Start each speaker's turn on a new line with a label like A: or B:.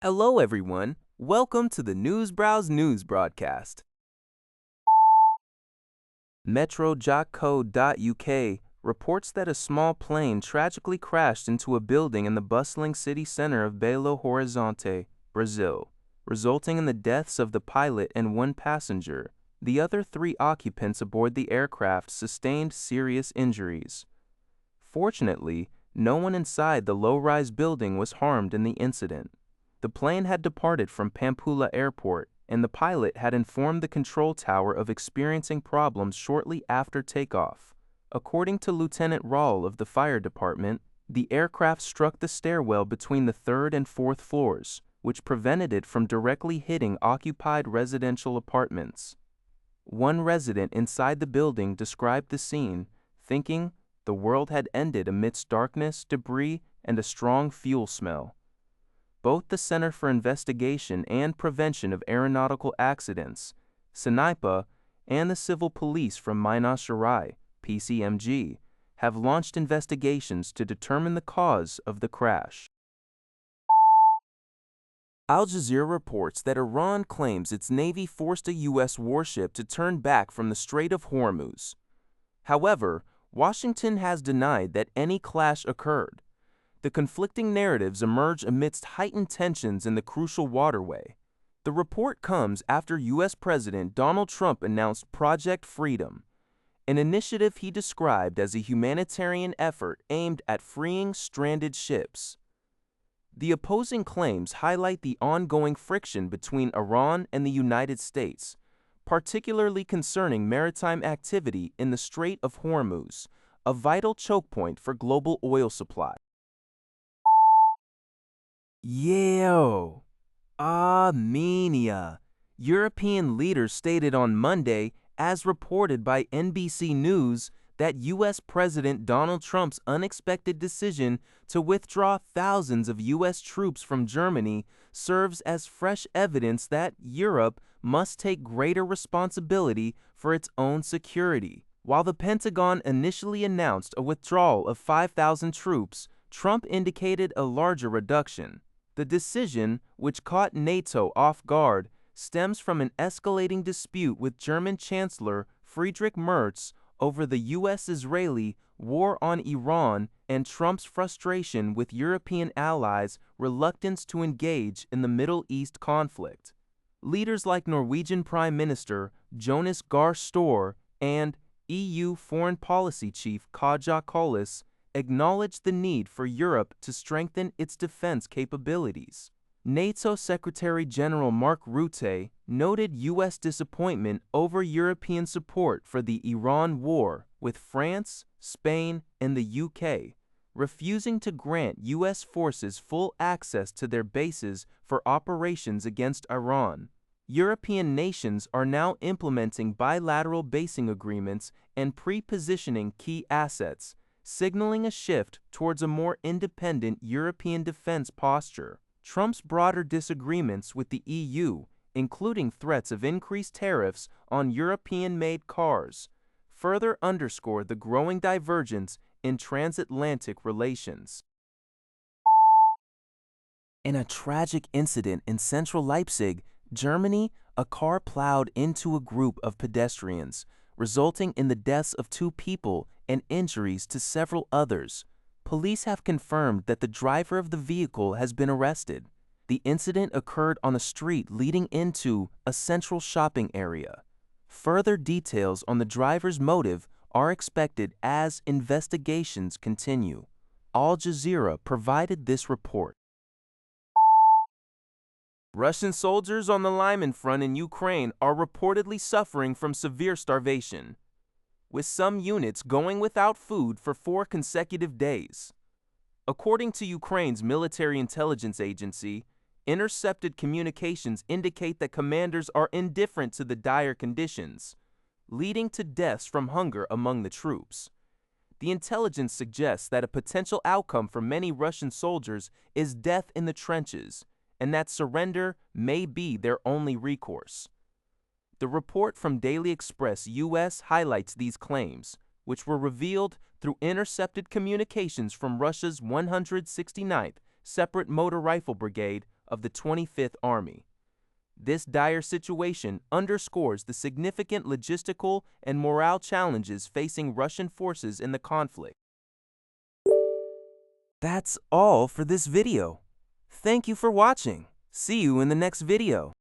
A: Hello, everyone. Welcome to the Newsbrowse News broadcast. Metro.co.uk reports that a small plane tragically crashed into a building in the bustling city center of Belo Horizonte, Brazil, resulting in the deaths of the pilot and one passenger. The other 3 occupants aboard the aircraft sustained serious injuries. Fortunately, no one inside the low-rise building was harmed in the incident. The plane had departed from Pampulha Airport, and the pilot had informed the control tower of experiencing problems shortly after takeoff. According to Lieutenant Raul of the fire department, the aircraft struck the stairwell between the 3rd and 4th floors, which prevented it from directly hitting occupied residential apartments. One resident inside the building described the scene, thinking the world had ended amidst darkness, debris, and a strong fuel smell. Both the Center for Investigation and Prevention of Aeronautical Accidents, SNIPA, and the Civil Police from Minas Gerais, PCMG, have launched investigations to determine the cause of the crash. Al Jazeera reports that Iran claims its navy forced a U.S. warship to turn back from the Strait of Hormuz. However, Washington has denied that any clash occurred. The conflicting narratives emerge amidst heightened tensions in the crucial waterway. The report comes after U.S. President Donald Trump announced Project Freedom, an initiative he described as a humanitarian effort aimed at freeing stranded ships. The opposing claims highlight the ongoing friction between Iran and the United States, particularly concerning maritime activity in the Strait of Hormuz, a vital choke point for global oil supply. Armenia. European leaders stated on Monday, as reported by NBC News, that U.S. President Donald Trump's unexpected decision to withdraw thousands of U.S. troops from Germany serves as fresh evidence that Europe must take greater responsibility for its own security. While the Pentagon initially announced a withdrawal of 5,000 troops, Trump indicated a larger reduction. The decision, which caught NATO off guard, stems from an escalating dispute with German Chancellor Friedrich Merz over the U.S.-Israeli war on Iran and Trump's frustration with European allies' reluctance to engage in the Middle East conflict. Leaders like Norwegian Prime Minister Jonas Gahr Støre and EU Foreign Policy Chief Kaja Kallas acknowledged the need for Europe to strengthen its defense capabilities. NATO Secretary General Mark Rutte noted U.S. disappointment over European support for the Iran war, with France, Spain, and the UK refusing to grant U.S. forces full access to their bases for operations against Iran. European nations are now implementing bilateral basing agreements and pre-positioning key assets, signaling a shift towards a more independent European defense posture. Trump's broader disagreements with the EU, including threats of increased tariffs on European-made cars, further underscore the growing divergence in transatlantic relations. In a tragic incident in central Leipzig, Germany, a car plowed into a group of pedestrians, resulting in the deaths of 2 people and injuries to several others. Police have confirmed that the driver of the vehicle has been arrested. The incident occurred on a street leading into a central shopping area. Further details on the driver's motive are expected as investigations continue. Al Jazeera provided this report. Russian soldiers on the Lyman front in Ukraine are reportedly suffering from severe starvation, with some units going without food for 4 consecutive days. According to Ukraine's military intelligence agency, intercepted communications indicate that commanders are indifferent to the dire conditions, leading to deaths from hunger among the troops. The intelligence suggests that a potential outcome for many Russian soldiers is death in the trenches, and that surrender may be their only recourse. The report from Daily Express US highlights these claims, which were revealed through intercepted communications from Russia's 169th Separate Motor Rifle Brigade of the 25th Army. This dire situation underscores the significant logistical and morale challenges facing Russian forces in the conflict. That's all for this video. Thank you for watching. See you in the next video.